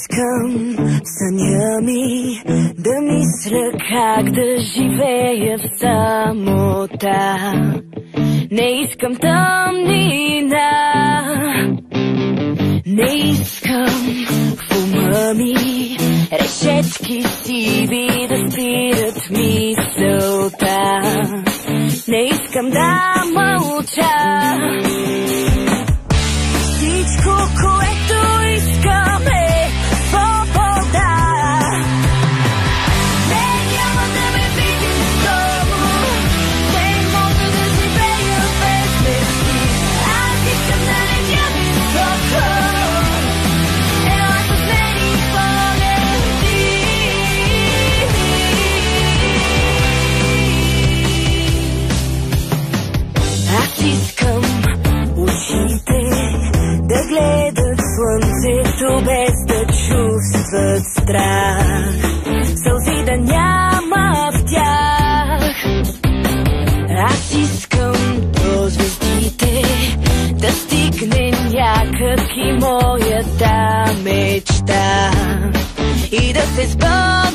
искам в съня ми да мисля как да живея в самота. Не искам тъмнина, не искам в ума ми решетки сиви да спират мисълта. Не искам да мълча. Всичко, което искам е свобода. Не, няма да ме видиш много. Не мога да живея без мечти. Аз искам да летя високо. Ела с мен и полети. Аз искам очите да гледат слънцето без да чувстват страх, сълзи да няма в тях. Аз искам до звездите да стигне някак и моята мечта и да се сбъдне.